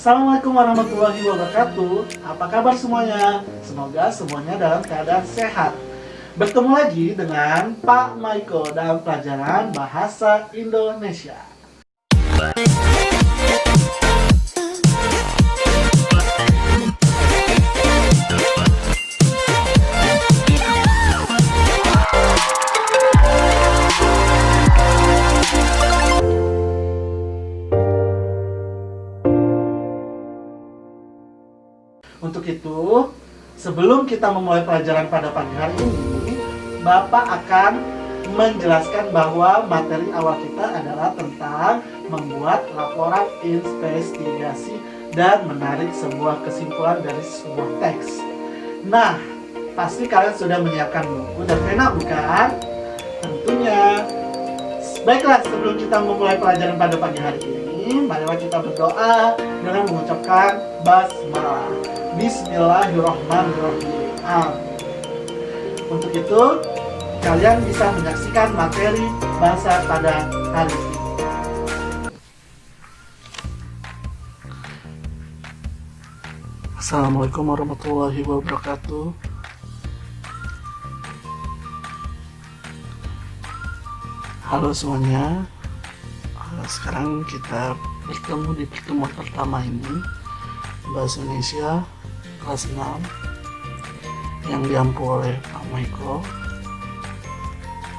Assalamualaikum warahmatullahi wabarakatuh. Apa kabar semuanya? Semoga semuanya dalam keadaan sehat. Bertemu lagi dengan Pak Maiko dalam pelajaran Bahasa Indonesia. Untuk itu, sebelum kita memulai pelajaran pada pagi hari ini, Bapak akan menjelaskan bahwa materi awal kita adalah tentang membuat laporan investigasi dan menarik sebuah kesimpulan dari sebuah teks. Nah, pasti kalian sudah menyiapkan buku dan pena, bukan? Tentunya. Baiklah, sebelum kita memulai pelajaran pada pagi hari ini, marilah kita berdoa dengan mengucapkan basmalah. Bismillahirrahmanirrahim. Amin. Untuk itu, kalian bisa menyaksikan materi bahasa pada hari ini. Assalamualaikum warahmatullahi wabarakatuh. Halo semuanya. Sekarang kita bertemu di pertemuan pertama ini, Bahasa Indonesia kelas 6 yang diampu oleh Pak Maiko.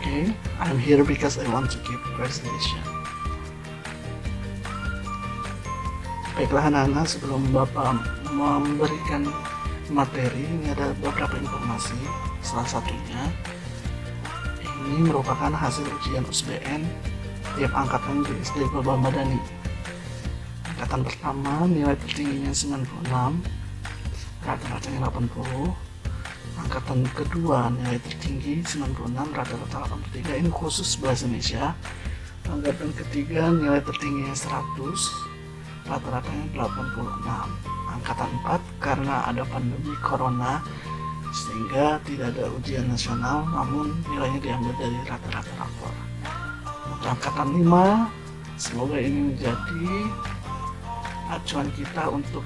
Okay, I'm here because I want to give presentation. Baiklah anak-anak, sebelum Bapak memberikan materi, ini ada beberapa informasi. Salah satunya, ini merupakan hasil ujian USBN tiap angkatan di SD Babah Madani. Angkatan pertama nilai tertingginya 96, rata-ratanya 80. Angkatan kedua nilai tertinggi 96, rata-rata 83. Ini khusus bahasa Indonesia. Angkatan ketiga nilai tertingginya 100, rata-ratanya 86. Angkatan 4 karena ada pandemi corona sehingga tidak ada ujian nasional, namun nilainya diambil dari rata-rata rapor. Untuk angkatan 5, semoga ini menjadi acuan kita untuk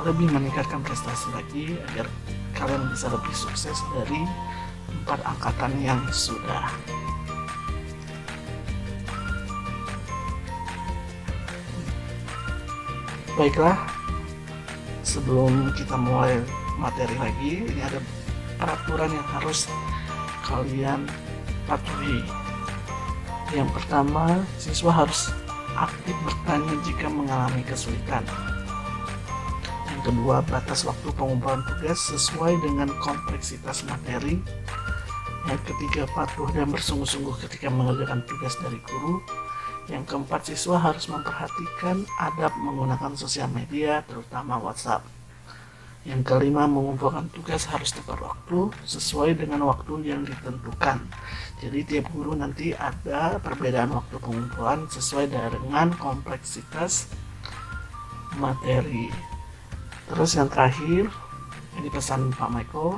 lebih meningkatkan prestasi lagi agar kalian bisa lebih sukses dari 4 angkatan yang sudah. Baiklah, sebelum kita mulai materi lagi, ini ada peraturan yang harus kalian patuhi. Yang pertama, siswa harus aktif bertanya jika mengalami kesulitan. Yang kedua, batas waktu pengumpulan tugas sesuai dengan kompleksitas materi. Yang ketiga, patuh dan bersungguh-sungguh ketika mengerjakan tugas dari guru. Yang keempat, siswa harus memperhatikan adab menggunakan sosial media, terutama WhatsApp. Yang kelima, mengumpulkan tugas harus tepat waktu sesuai dengan waktu yang ditentukan. Jadi tiap guru nanti ada perbedaan waktu pengumpulan sesuai dengan kompleksitas materi. Terus yang terakhir, ini pesan Pak Maiko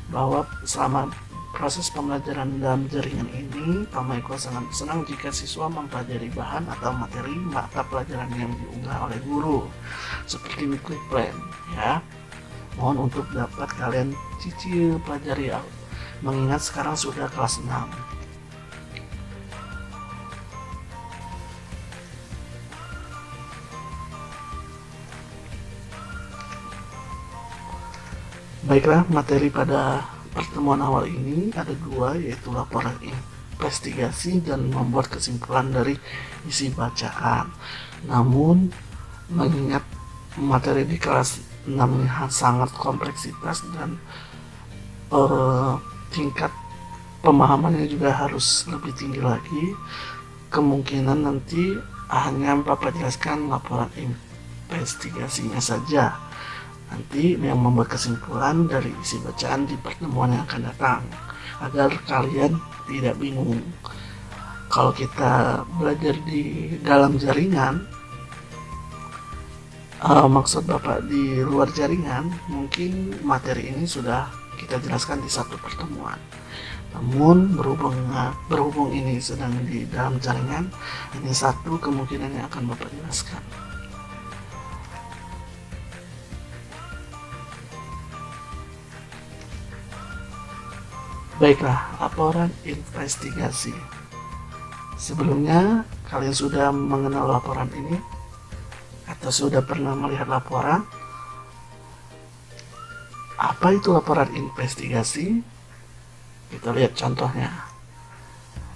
bahwa selama proses pembelajaran dalam jaringan ini, Pak Maiko sangat senang jika siswa mempelajari bahan atau materi mata pelajaran yang diunggah oleh guru seperti weekly plan, ya. Mohon untuk dapat kalian cicil pelajari, mengingat sekarang sudah kelas 6. Baiklah, materi pada pertemuan awal ini ada 2, yaitu laporan investigasi dan membuat kesimpulan dari isi bacaan. Namun, mengingat materi di kelas 6 ini sangat kompleksitas dan tingkat pemahamannya juga harus lebih tinggi lagi, kemungkinan nanti hanya Bapak jelaskan laporan investigasinya saja. Nanti yang membuat kesimpulan dari isi bacaan di pertemuan yang akan datang, agar kalian tidak bingung. Kalau kita belajar di dalam jaringan, maksud Bapak di luar jaringan, mungkin materi ini sudah kita jelaskan di satu pertemuan. Namun berhubung ini sedang di dalam jaringan, ini satu kemungkinan yang akan Bapak jelaskan. Baiklah, laporan investigasi. Sebelumnya, kalian sudah mengenal laporan ini? Atau sudah pernah melihat laporan? Apa itu laporan investigasi? Kita lihat contohnya.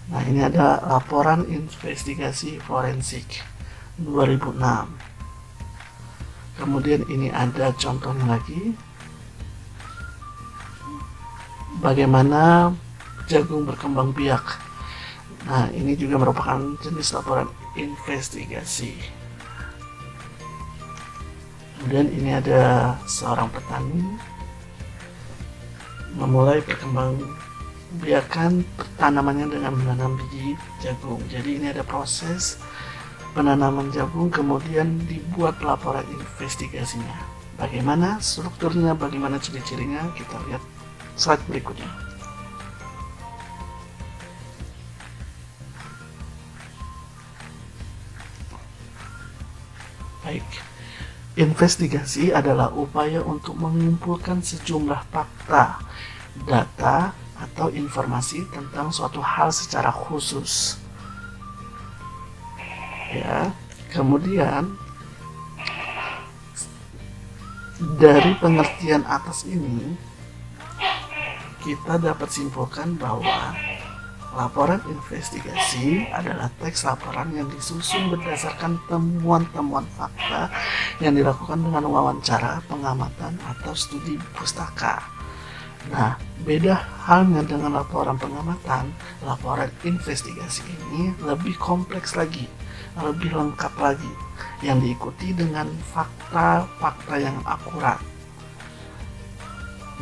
Nah, ini ada laporan investigasi forensik 2006. Kemudian ini ada contohnya lagi. Bagaimana jagung berkembang biak. Nah, ini juga merupakan jenis laporan investigasi. Kemudian ini ada seorang petani memulai perkembangbiakan tanamannya dengan menanam biji jagung. Jadi ini ada proses penanaman jagung, kemudian dibuat laporan investigasinya. Bagaimana strukturnya, bagaimana ciri-cirinya, kita lihat slide berikutnya. Baik, investigasi adalah upaya untuk mengumpulkan sejumlah fakta, data, atau informasi tentang suatu hal secara khusus. Ya, kemudian dari pengertian atas ini kita dapat simpulkan bahwa laporan investigasi adalah teks laporan yang disusun berdasarkan temuan-temuan fakta yang dilakukan dengan wawancara, pengamatan, atau studi pustaka. Nah, beda halnya dengan laporan pengamatan, laporan investigasi ini lebih kompleks lagi, lebih lengkap lagi, yang diikuti dengan fakta-fakta yang akurat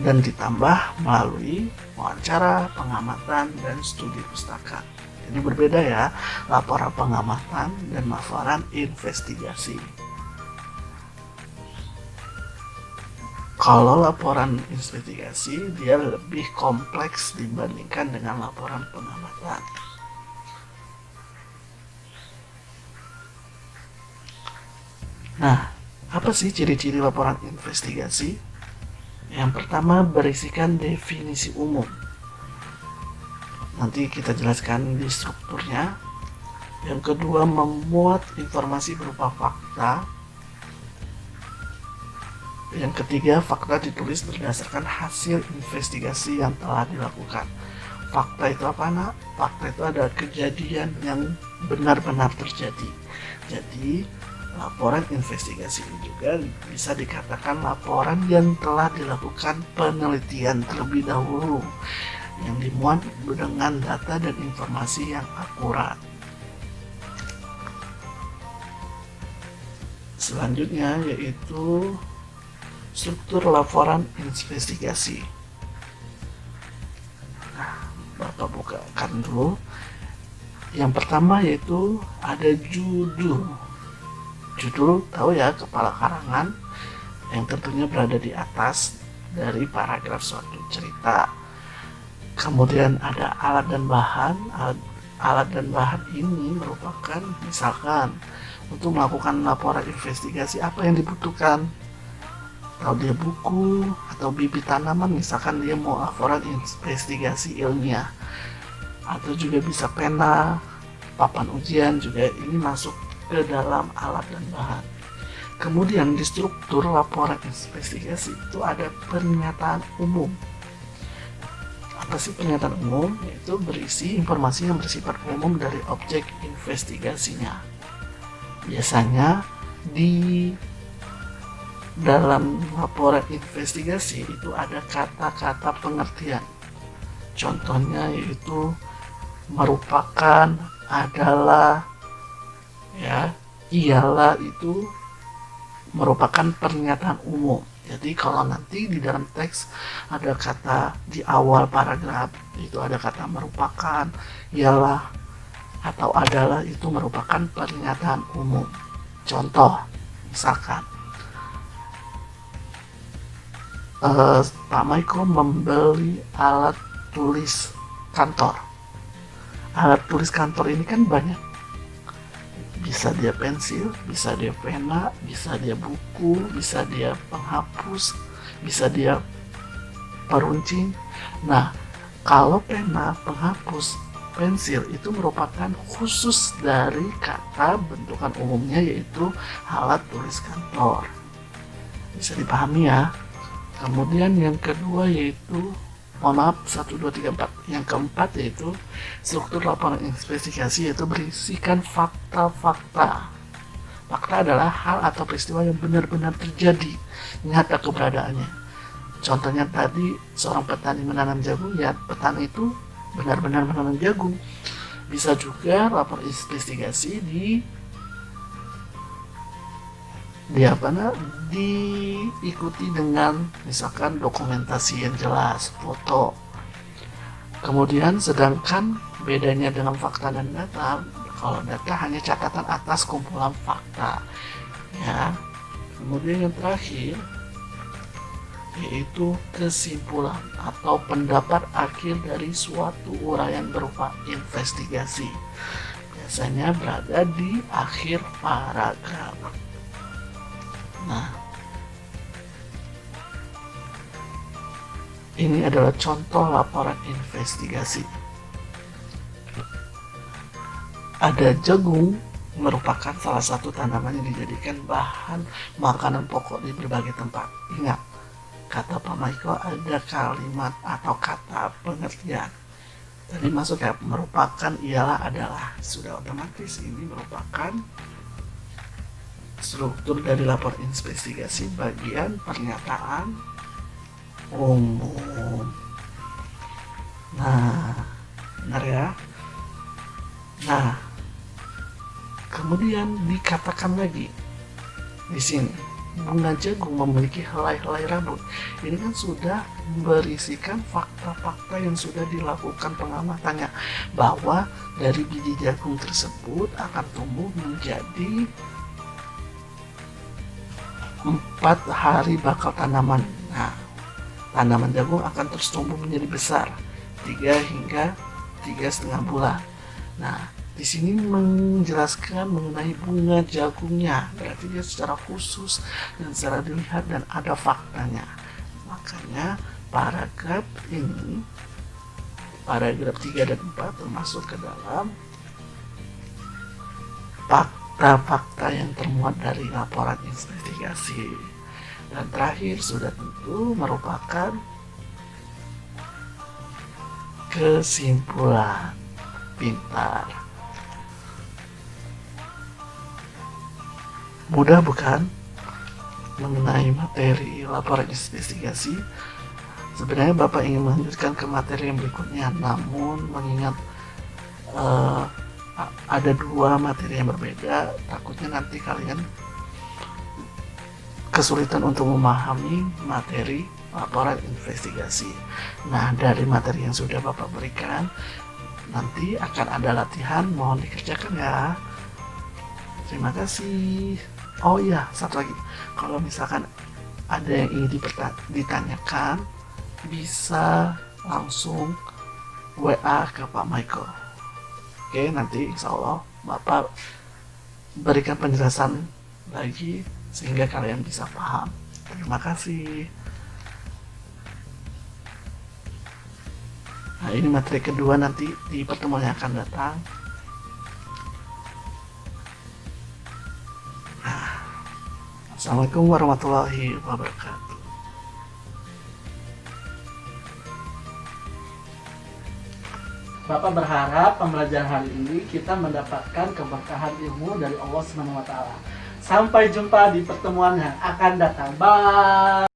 dan ditambah melalui wawancara, pengamatan, dan studi pustaka. Jadi berbeda ya, laporan pengamatan dan laporan investigasi. Kalau laporan investigasi dia lebih kompleks dibandingkan dengan laporan pengamatan. Nah, apa sih ciri-ciri laporan investigasi? Yang pertama, berisikan definisi umum. Nanti kita jelaskan di strukturnya. Yang kedua, memuat informasi berupa fakta. Yang ketiga, fakta ditulis berdasarkan hasil investigasi yang telah dilakukan. Fakta itu apa, nak? Fakta itu adalah kejadian yang benar-benar terjadi. Jadi, laporan investigasi ini juga bisa dikatakan laporan yang telah dilakukan penelitian terlebih dahulu, yang dimuat dengan data dan informasi yang akurat. Selanjutnya yaitu struktur laporan investigasi. Nah, Bapak bukakan dulu. Yang pertama yaitu ada judul. Judul tahu ya, kepala karangan yang tentunya berada di atas dari paragraf suatu cerita. Kemudian ada alat dan bahan. Alat dan bahan ini merupakan misalkan untuk melakukan laporan investigasi apa yang dibutuhkan. Kalau dia buku atau bibit tanaman, misalkan dia mau laporan investigasi ilmiah, atau juga bisa pena, papan ujian juga ini masuk ke dalam alat dan bahan. Kemudian di struktur laporan investigasi itu ada pernyataan umum. Apa sih pernyataan umum? Yaitu berisi informasi yang bersifat umum dari objek investigasinya. Biasanya di dalam laporan investigasi itu ada kata-kata pengertian. Contohnya yaitu merupakan, adalah, ya, ialah, itu merupakan pernyataan umum. Jadi kalau nanti di dalam teks ada kata di awal paragraf itu ada kata merupakan, ialah, atau adalah, itu merupakan pernyataan umum. Contoh, misalkan Pak Maiko membeli alat tulis kantor. Alat tulis kantor ini kan banyak. Bisa dia pensil, bisa dia pena, bisa dia buku, bisa dia penghapus, bisa dia peruncing. Nah, Kalau pena, penghapus, pensil itu merupakan khusus dari kata bentukan umumnya, yaitu alat tulis kantor. Bisa dipahami ya. Kemudian yang kedua yaitu, mohon maaf, 1, 2, 3, 4. Yang keempat yaitu struktur laporan investigasi, yaitu berisikan fakta-fakta. Fakta adalah hal atau peristiwa yang benar-benar terjadi, nyata keberadaannya. Contohnya tadi, seorang petani menanam jagung, ya petani itu benar-benar menanam jagung. Bisa juga lapor investigasi diikuti dengan misalkan dokumentasi yang jelas, foto. Kemudian sedangkan bedanya dengan fakta dan data, kalau data hanya catatan atas kumpulan fakta, ya. Kemudian yang terakhir yaitu kesimpulan atau pendapat akhir dari suatu uraian berupa investigasi. Biasanya berada di akhir paragraf. Nah, ini adalah contoh laporan investigasi. Ada jagung merupakan salah satu tanaman yang dijadikan bahan makanan pokok di berbagai tempat. Ingat, kata Pak Maiko ada kalimat atau kata pengertian. Tadi masuk ya, merupakan, ialah, adalah. Sudah otomatis ini merupakan struktur dari lapor investigasi bagian pernyataan umum. Nah, benar ya. Nah, kemudian dikatakan lagi di sini, bunga jagung memiliki helai-helai rambut. Ini kan sudah berisikan fakta-fakta yang sudah dilakukan pengamatannya, bahwa dari biji jagung tersebut akan tumbuh menjadi 4 hari bakal tanaman. Nah, tanaman jagung akan terus tumbuh menjadi besar 3 hingga 3,5 bulan. Nah, di sini menjelaskan mengenai bunga jagungnya, berarti dia secara khusus dan secara dilihat dan ada faktanya. Makanya paragraf ini, paragraf 3 dan 4 termasuk ke dalam fakta-fakta yang termuat dari laporan investigasi. Dan terakhir sudah tentu merupakan kesimpulan. Pintar. Mudah bukan mengenai materi laporan investigasi? Sebenarnya Bapak ingin melanjutkan ke materi yang berikutnya, namun mengingat ada 2 materi yang berbeda, takutnya nanti kalian kesulitan untuk memahami materi laporan investigasi. Nah, dari materi yang sudah Bapak berikan, nanti akan ada latihan, mohon dikerjakan ya. Terima kasih. Oh iya, satu lagi, kalau misalkan ada yang ingin ditanyakan, bisa langsung WA ke Pak Maiko. Oke, nanti insya Allah Bapak berikan penjelasan lagi sehingga kalian bisa paham. Terima kasih. Nah, ini materi kedua nanti di pertemuan yang akan datang. Nah, Assalamualaikum warahmatullahi wabarakatuh. Bapak berharap pembelajaran hari ini kita mendapatkan keberkahan ilmu dari Allah SWT. Sampai jumpa di pertemuan yang akan datang. Bye.